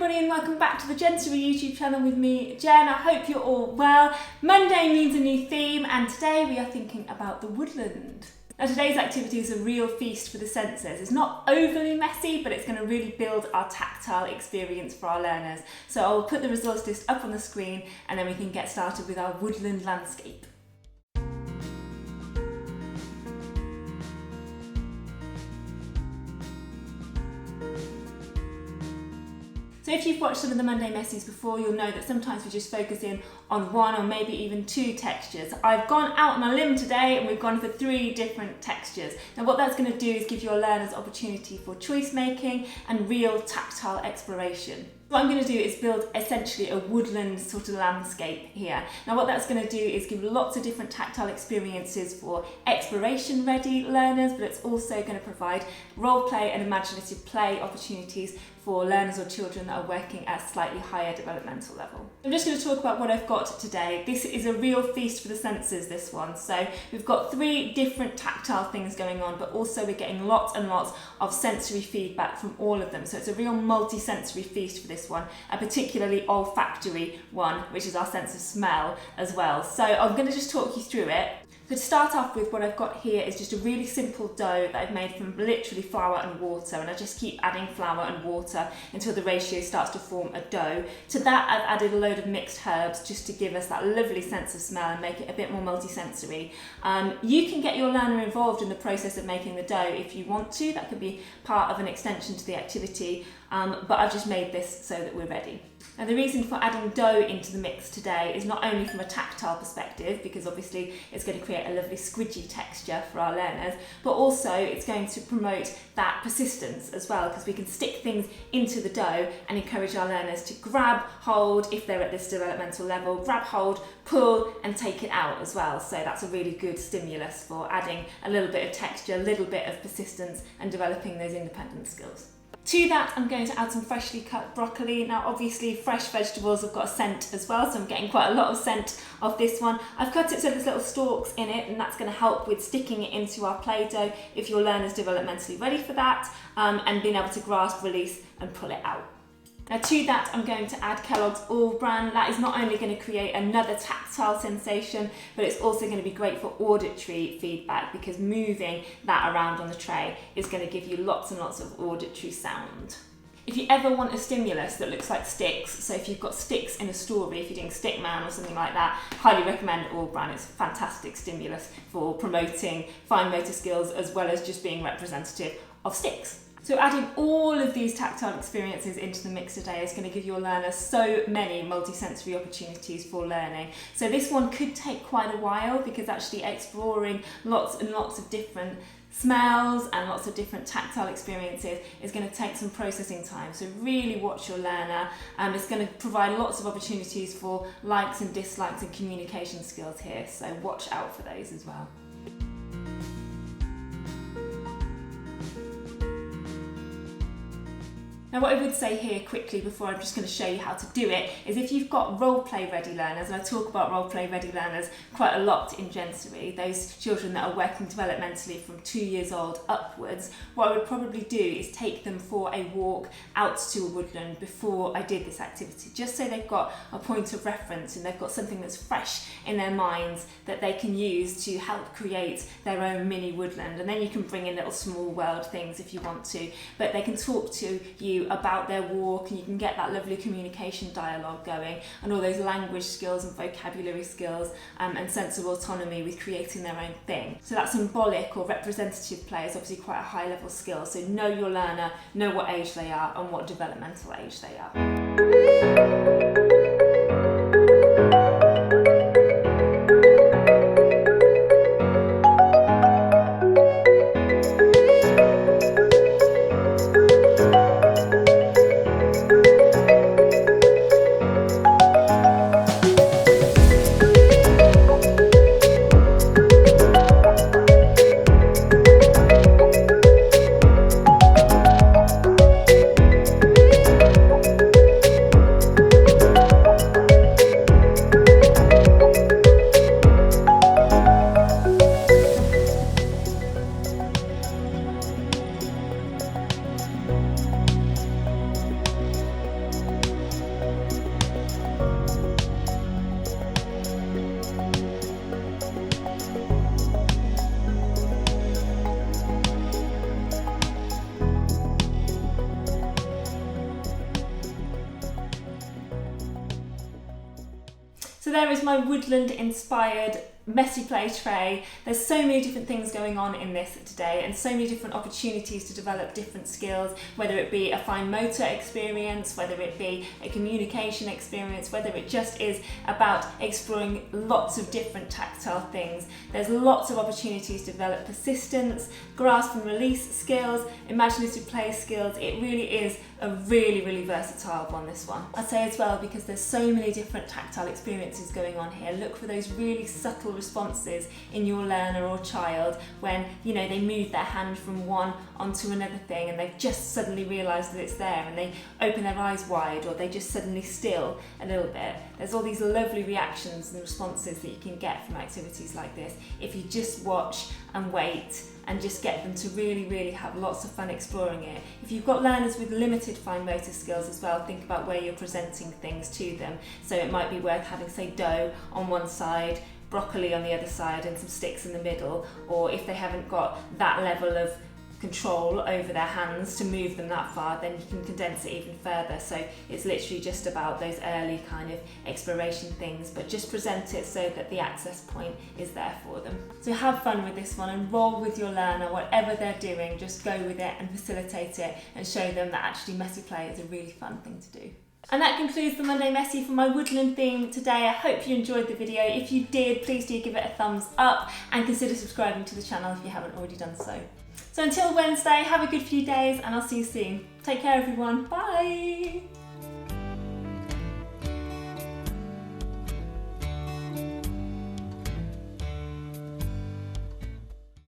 everybody and welcome back to the Jensory YouTube channel with me, Jen. I hope you're all well. Monday means a new theme and today we are thinking about the woodland. Now today's activity is a real feast for the senses. It's not overly messy, but it's going to really build our tactile experience for our learners. So I'll put the resource list up on the screen and then we can get started with our woodland landscape. So if you've watched some of the Monday Messies before, you'll know that sometimes we just focus in on one or maybe even two textures. I've gone out on a limb today and we've gone for 3 different textures. Now what that's going to do is give your learners opportunity for choice making and real tactile exploration. What I'm going to do is build essentially a woodland sort of landscape here. Now what that's going to do is give lots of different tactile experiences for exploration ready learners, but it's also going to provide role play and imaginative play opportunities for learners or children that are working at a slightly higher developmental level. I'm just going to talk about what I've got today. This is a real feast for the senses, this one. So we've got 3 different tactile things going on, but also we're getting lots and lots of sensory feedback from all of them. So it's a real multi-sensory feast for this one, a particularly olfactory one, which is our sense of smell as well. So I'm going to just talk you through it. So to start off with, what I've got here is just a really simple dough that I've made from literally flour and water, and I just keep adding flour and water until the ratio starts to form a dough. To that I've added a load of mixed herbs just to give us that lovely sense of smell and make it a bit more multi-sensory. You can get your learner involved in the process of making the dough if you want to. That could be part of an extension to the activity, but I've just made this so that we're ready. Now the reason for adding dough into the mix today is not only from a tactile perspective, because obviously it's going to create a lovely squidgy texture for our learners, but also it's going to promote that persistence as well, because we can stick things into the dough and encourage our learners to grab hold if they're at this developmental level, grab hold, pull and take it out as well. So that's a really good stimulus for adding a little bit of texture, a little bit of persistence and developing those independent skills. To that, I'm going to add some freshly cut broccoli. Now obviously fresh vegetables have got a scent as well, so I'm getting quite a lot of scent of this one. I've cut it so there's little stalks in it, and that's going to help with sticking it into our Play-Doh if your learner's developmentally ready for that, and being able to grasp, release and pull it out. Now to that I'm going to add Kellogg's All Bran. That is not only going to create another tactile sensation, but it's also going to be great for auditory feedback, because moving that around on the tray is going to give you lots and lots of auditory sound. If you ever want a stimulus that looks like sticks, so if you've got sticks in a story, if you're doing Stickman or something like that, highly recommend All Bran. It's a fantastic stimulus for promoting fine motor skills as well as just being representative of sticks. So adding all of these tactile experiences into the mix today is going to give your learner so many multisensory opportunities for learning. So this one could take quite a while, because actually exploring lots and lots of different smells and lots of different tactile experiences is going to take some processing time. So really watch your learner. It's going to provide lots of opportunities for likes and dislikes and communication skills here. So watch out for those as well. Now what I would say here quickly before I'm just going to show you how to do it is, if you've got role play ready learners, and I talk about role play ready learners quite a lot in Jensory, those children that are working developmentally from 2 years old upwards, what I would probably do is take them for a walk out to a woodland before I did this activity, just so they've got a point of reference and they've got something that's fresh in their minds that they can use to help create their own mini woodland. And then you can bring in little small world things if you want to, but they can talk to you about their walk, and you can get that lovely communication dialogue going, and all those language skills and vocabulary skills and sense of autonomy with creating their own thing. So that symbolic or representative play is obviously quite a high level skill. So know your learner, know what age they are and what developmental age they are. So there is my Woodland inspired messy play tray. There's so many different things going on in this today and so many different opportunities to develop different skills, whether it be a fine motor experience, whether it be a communication experience, whether it just is about exploring lots of different tactile things. There's lots of opportunities to develop persistence, grasp and release skills, imaginative play skills. It really is a really versatile one, this one. I'd say as well, because there's so many different tactile experiences going on here, look for those really subtle responses in your learner or child when, you know, they move their hand from one onto another thing and they've just suddenly realised that it's there, and they open their eyes wide, or they just suddenly still a little bit. There's all these lovely reactions and responses that you can get from activities like this if you just watch and wait and just get them to really have lots of fun exploring it. If you've got learners with limited fine motor skills as well, think about where you're presenting things to them. So it might be worth having, say, dough on one side, broccoli on the other side, and some sticks in the middle. Or if they haven't got that level of control over their hands to move them that far, then you can condense it even further. So it's literally just about those early kind of exploration things, but just present it so that the access point is there for them. So have fun with this one and roll with your learner. Whatever they're doing, just go with it and facilitate it and show them that actually messy play is a really fun thing to do. And that concludes the Monday Messy for my Woodland theme today. I hope you enjoyed the video. If you did, please do give it a thumbs up and consider subscribing to the channel if you haven't already done so. So until Wednesday, have a good few days and I'll see you soon. Take care everyone, bye!